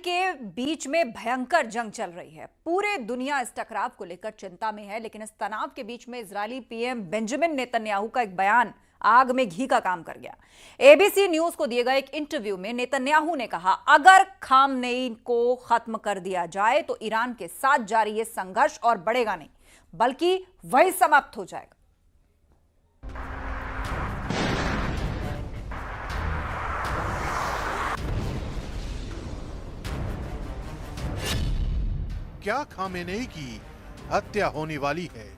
के बीच में भयंकर जंग चल रही है। पूरे दुनिया इस टकराव को लेकर चिंता में है, लेकिन इस तनाव के बीच में इजरायली पीएम बेंजामिन नेतन्याहू का एक बयान आग में घी का काम कर गया। एबीसी न्यूज को दिए गए एक इंटरव्यू में नेतन्याहू ने कहा, अगर खामनेई को खत्म कर दिया जाए तो ईरान के साथ जारी ये संघर्ष और बढ़ेगा नहीं, बल्कि वही समाप्त हो जाएगा। क्या खामेनेई की हत्या होने वाली है?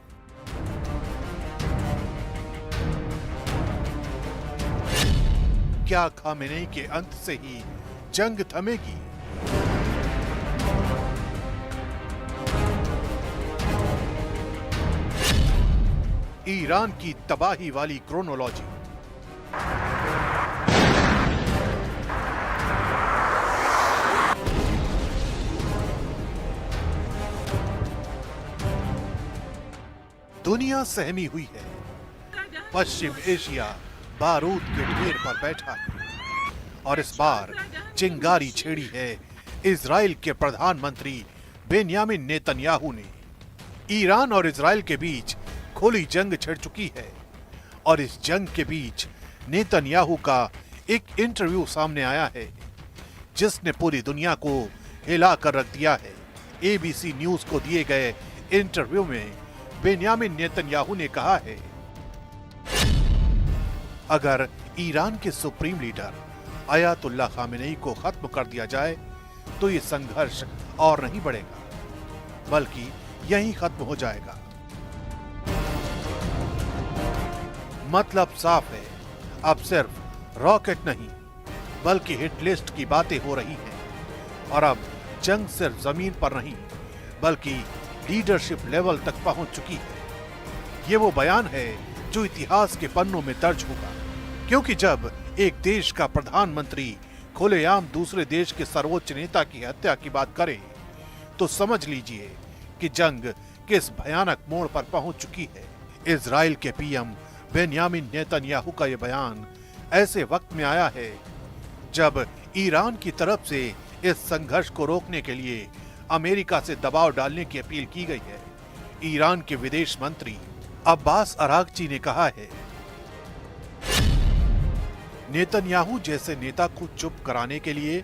क्या खामेनेई के अंत से ही जंग थमेगी? ईरान की तबाही वाली क्रोनोलॉजी। दुनिया सहमी हुई है। पश्चिम एशिया बारूद के ढेर पर बैठा है और इस बार चिंगारी छेड़ी है इजराइल के प्रधानमंत्री बेंयामिन नेतन्याहू ने। ईरान और इजराइल के बीच खुली जंग छिड़ चुकी है और इस जंग के बीच नेतन्याहू का एक इंटरव्यू सामने आया है जिसने पूरी दुनिया को हिला कर रख दिया है। एबीसी न्यूज को दिए गए इंटरव्यू में बेंयामिन नेतन्याहू ने कहा है, अगर ईरान के सुप्रीम लीडर अयातुल्लाह खामेनेई को खत्म कर दिया जाए तो ये संघर्ष और नहीं बढ़ेगा, बल्कि यहीं खत्म हो जाएगा। मतलब साफ है, अब सिर्फ रॉकेट नहीं बल्कि हिट लिस्ट की बातें हो रही हैं और अब जंग सिर्फ जमीन पर नहीं बल्कि लीडरशिप लेवल तक पहुंच चुकी है। ये वो बयान है जो इतिहास के पन्नों में दर्ज होगा, क्योंकि जब एक देश का प्रधानमंत्री खुलेआम दूसरे देश के सर्वोच्च नेता की हत्या की बात करे तो समझ लीजिए कि जंग किस भयानक मोड़ पर पहुंच चुकी है। इजराइल के पीएम बेंयामिन नेतन्याहू का यह बयान ऐसे वक्त में आया है जब ईरान की तरफ से इस संघर्ष को रोकने के लिए अमेरिका से दबाव डालने की अपील की गई है। ईरान के विदेश मंत्री अब्बास अरागची ने कहा है, नेतन्याहू जैसे नेता को चुप कराने के लिए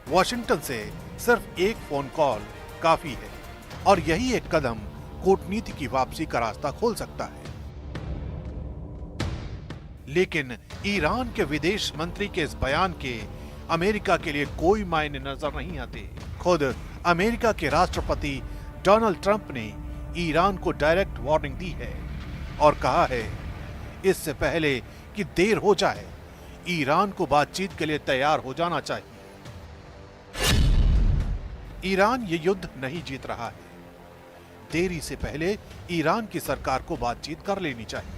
वॉशिंगटन से सिर्फ एक फोन कॉल काफी है और यही एक कदम कूटनीति की वापसी का रास्ता खोल सकता है। लेकिन ईरान के विदेश मंत्री के इस बयान के अमेरिका के लिए कोई मायने नजर नहीं आते। खुद अमेरिका के राष्ट्रपति डोनाल्ड ट्रंप ने ईरान को डायरेक्ट वार्निंग दी है और कहा है, इससे पहले कि देर हो जाए ईरान को बातचीत के लिए तैयार हो जाना चाहिए। ईरान ये युद्ध नहीं जीत रहा है, देरी से पहले ईरान की सरकार को बातचीत कर लेनी चाहिए।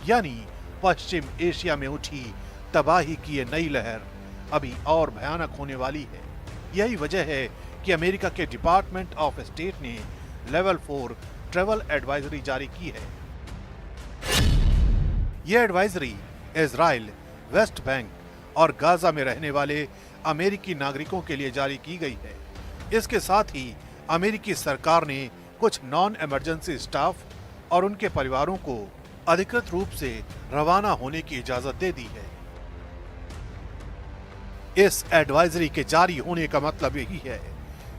यानी पश्चिम एशिया में उठी तबाही की ये नई लहर अभी और भयानक होने वाली है। यही वजह है कि अमेरिका के डिपार्टमेंट ऑफ स्टेट ने लेवल 4 ट्रैवल एडवाइजरी जारी की है। यह एडवाइजरी इजराइल, वेस्ट बैंक और गाजा में रहने वाले अमेरिकी नागरिकों के लिए जारी की गई है। इसके साथ ही अमेरिकी सरकार ने कुछ नॉन इमरजेंसी स्टाफ और उनके परिवारों को अधिकृत रूप से रवाना होने की इजाजत दे दी है। इस एडवाइजरी के जारी होने का मतलब यही है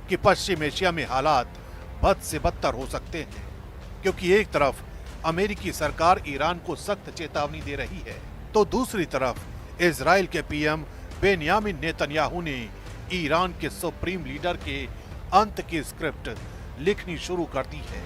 कि पश्चिम एशिया में हालात बद से बदतर हो सकते हैं, क्योंकि एक तरफ अमेरिकी सरकार ईरान को सख्त चेतावनी दे रही है तो दूसरी तरफ इजराइल के पीएम बेंयामिन नेतन्याहू ने ईरान के सुप्रीम लीडर के अंत की स्क्रिप्ट लिखनी शुरू कर दी है।